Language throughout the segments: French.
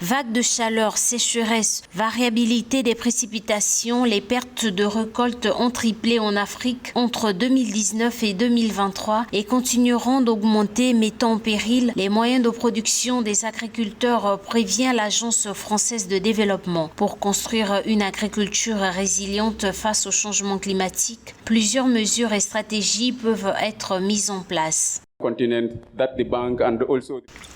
Vagues de chaleur, sécheresse, variabilité des précipitations, les pertes de récoltes ont triplé en Afrique entre 2019 et 2023 et continueront d'augmenter, mettant en péril les moyens de production des agriculteurs, prévient l'Agence française de développement. Pour construire une agriculture résiliente face au changement climatique, plusieurs mesures et stratégies peuvent être mises en place.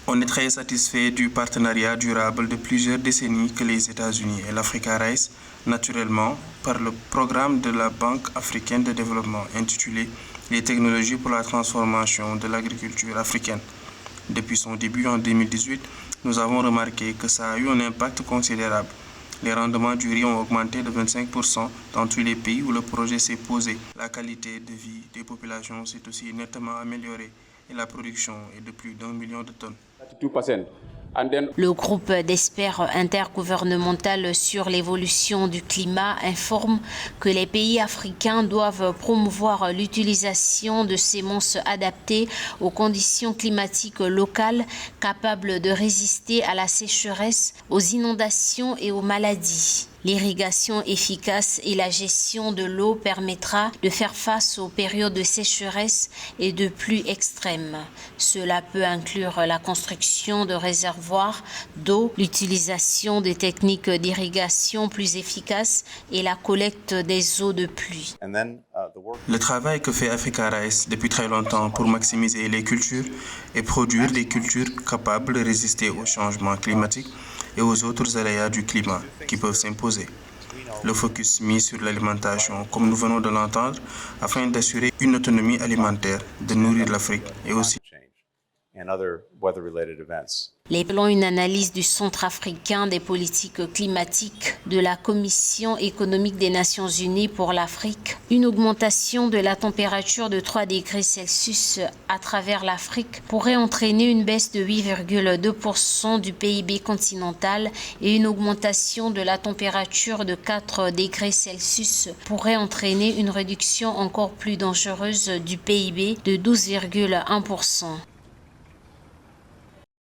On est très satisfait du partenariat durable de plusieurs décennies que les États-Unis et l'Africa Rice, naturellement, par le programme de la Banque africaine de développement intitulé « Les technologies pour la transformation de l'agriculture africaine ». Depuis son début en 2018, nous avons remarqué que ça a eu un impact considérable. Les rendements du riz ont augmenté de 25% dans tous les pays où le projet s'est posé. La qualité de vie des populations s'est aussi nettement améliorée et la production est de plus d'1 million de tonnes. Le groupe d'experts intergouvernemental sur l'évolution du climat informe que les pays africains doivent promouvoir l'utilisation de semences adaptées aux conditions climatiques locales, capables de résister à la sécheresse, aux inondations et aux maladies. L'irrigation efficace et la gestion de l'eau permettra de faire face aux périodes de sécheresse et de pluie extrêmes. Cela peut inclure la construction de réservoirs d'eau, l'utilisation des techniques d'irrigation plus efficaces et la collecte des eaux de pluie. Le travail que fait Africa Rice depuis très longtemps pour maximiser les cultures et produire des cultures capables de résister au changement climatique et aux autres aléas du climat qui peuvent s'imposer. Le focus mis sur l'alimentation, comme nous venons de l'entendre, afin d'assurer une autonomie alimentaire, de nourrir l'Afrique et aussi Selon une analyse du Centre africain des politiques climatiques de la Commission économique des Nations Unies pour l'Afrique, une augmentation de la température de 3 degrés Celsius à travers l'Afrique pourrait entraîner une baisse de 8,2% du PIB continental et une augmentation de la température de 4 degrés Celsius pourrait entraîner une réduction encore plus dangereuse du PIB de 12,1%.